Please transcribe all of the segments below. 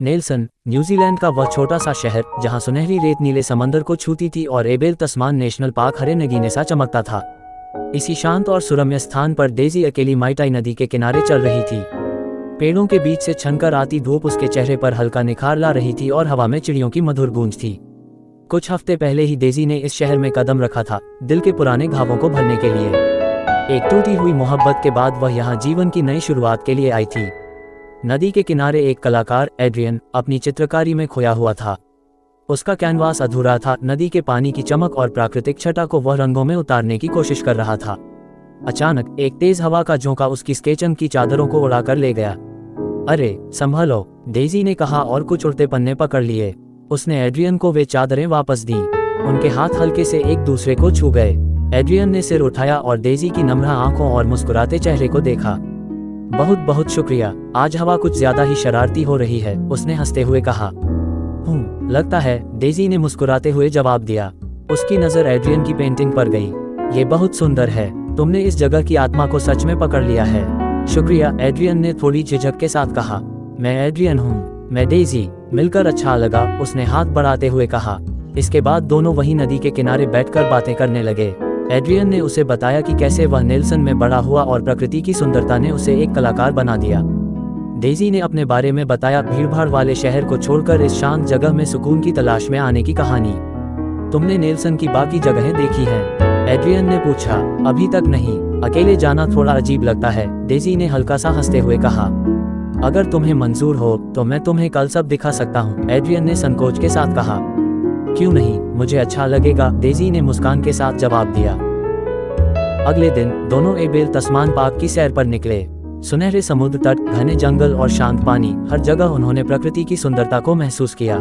Nelson, New Zealand का वह छोटा सा शहर जहां सुनहरी रेत नीले समंदर को छूती थी और एबेल तस्मान नेशनल पार्क हरे नगीने सा चमकता था। इसी शांत और सुरम्य स्थान पर डेजी अकेली माइटाई नदी के किनारे चल रही थी। पेड़ों के बीच से छनकर आती धूप उसके चेहरे पर हल्का निखार ला रही थी और हवा में चिड़ियों की मधुर गूंज थी। कुछ हफ्ते पहले ही डेजी ने इस शहर में कदम रखा था, दिल के पुराने घावों को भरने के लिए। एक टूटी हुई मोहब्बत के बाद वह यहाँ जीवन की नई शुरुआत के लिए आई थी। नदी के किनारे एक कलाकार एड्रियन अपनी चित्रकारी में खोया हुआ था। उसका कैनवास अधूरा था, नदी के पानी की चमक और प्राकृतिक छटा को वह रंगों में उतारने की कोशिश कर रहा था। अचानक एक तेज हवा का झोंका उसकी स्केचम की चादरों को उड़ाकर ले गया। अरे संभलो, डेजी ने कहा और कुछ उड़ते पन्ने पकड़ लिए। उसने एड्रियन को वे चादरें वापस दी। उनके हाथ हल्के से एक दूसरे को छू गए। एड्रियन ने सिर उठाया और डेजी की नम्र आंखों और मुस्कुराते चेहरे को देखा। बहुत बहुत शुक्रिया, आज हवा कुछ ज्यादा ही शरारती हो रही है, उसने हंसते हुए कहा। लगता है, डेजी ने मुस्कुराते हुए जवाब दिया। उसकी नजर एड्रियन की पेंटिंग पर गई। ये बहुत सुंदर है, तुमने इस जगह की आत्मा को सच में पकड़ लिया है। शुक्रिया, एड्रियन ने थोड़ी झिझक के साथ कहा। मैं एड्रियन हूँ, मैं डेजी, मिलकर अच्छा लगा, उसने हाथ बढ़ाते हुए कहा। इसके बाद दोनों वहीं नदी के किनारे बैठकर बातें करने लगे। एड्रियन ने उसे बताया कि कैसे वह नेल्सन में बड़ा हुआ और प्रकृति की सुंदरता ने उसे एक कलाकार बना दिया। डेजी ने अपने बारे में बताया, भीड़भाड़ वाले शहर को छोड़कर इस शांत जगह में सुकून की तलाश में आने की कहानी। तुमने नेल्सन की बाकी जगहें देखी हैं? एड्रियन ने पूछा। अभी तक नहीं, अकेले जाना थोड़ा अजीब लगता है, डेजी ने हल्का सा हंसते हुए कहा। अगर तुम्हें मंजूर हो तो मैं तुम्हें कल सब दिखा सकता हूँ, एड्रियन ने संकोच के साथ कहा। क्यों नहीं, मुझे अच्छा लगेगा, डेजी ने मुस्कान के साथ जवाब दिया। अगले दिन दोनों एबेल तस्मान पार्क की सैर पर निकले। सुनहरे समुद्र तट, घने जंगल और शांत पानी, हर जगह उन्होंने प्रकृति की सुंदरता को महसूस किया।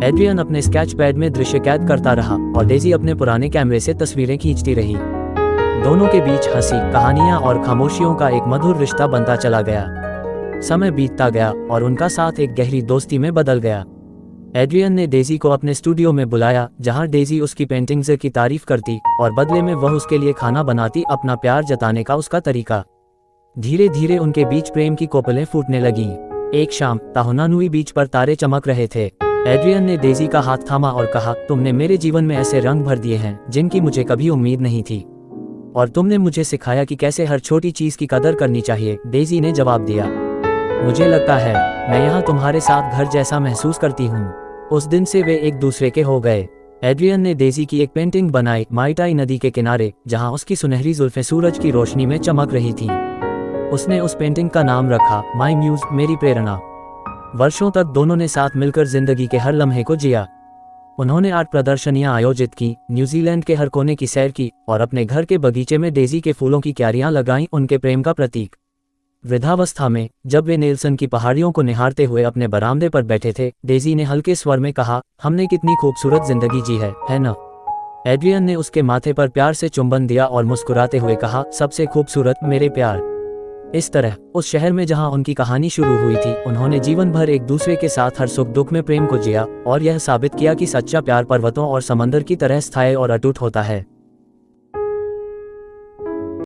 एड्रियन अपने स्केच पैड में दृश्य कैद करता रहा और डेजी अपने पुराने कैमरे से तस्वीरें खींचती रही। दोनों के बीच हंसी, कहानियां और खामोशियों का एक मधुर रिश्ता बनता चला गया। समय बीतता गया और उनका साथ एक गहरी दोस्ती में बदल गया। एड्रियन ने डेजी को अपने स्टूडियो में बुलाया, जहां डेजी उसकी पेंटिंग्स की तारीफ करती और बदले में वह उसके लिए खाना बनाती, अपना प्यार जताने का उसका तरीका। धीरे धीरे उनके बीच प्रेम की कोपलें फूटने लगीं। एक शाम ताहुनानुई बीच पर तारे चमक रहे थे। एड्रियन ने डेजी का हाथ थामा और कहा, तुमने मेरे जीवन में ऐसे रंग भर दिए हैं जिनकी मुझे कभी उम्मीद नहीं थी, और तुमने मुझे सिखाया कि कैसे हर छोटी चीज की कदर करनी चाहिए, डेजी ने जवाब दिया। मुझे लगता है मैं यहाँ तुम्हारे साथ घर जैसा महसूस करती हूँ। उस दिन से वे एक दूसरे के हो गए। एड्रियन ने डेजी की एक पेंटिंग बनाई, माइटाई नदी के किनारे, जहाँ उसकी सुनहरी जुल्फें सूरज की रोशनी में चमक रही थीं। उसने उस पेंटिंग का नाम रखा माई म्यूज, मेरी प्रेरणा। वर्षों तक दोनों ने साथ मिलकर जिंदगी के हर लम्हे को जिया। उन्होंने आर्ट प्रदर्शनियां आयोजित की, न्यूजीलैंड के हर कोने की सैर की और अपने घर के बगीचे में डेजी के फूलों की क्यारियां लगाईं, उनके प्रेम का प्रतीक। वृद्धावस्था में जब वे नेल्सन की पहाड़ियों को निहारते हुए अपने बरामदे पर बैठे थे, डेजी ने हल्के स्वर में कहा, हमने कितनी खूबसूरत जिंदगी जी है ना? एड्रियन ने उसके माथे पर प्यार से चुंबन दिया और मुस्कुराते हुए कहा, सबसे खूबसूरत मेरे प्यार। इस तरह उस शहर में जहां उनकी कहानी शुरू हुई थी, उन्होंने जीवन भर एक दूसरे के साथ हर सुख दुख में प्रेम को जिया और यह साबित किया कि सच्चा प्यार पर्वतों और समंदर की तरह स्थायी और अटूट होता है।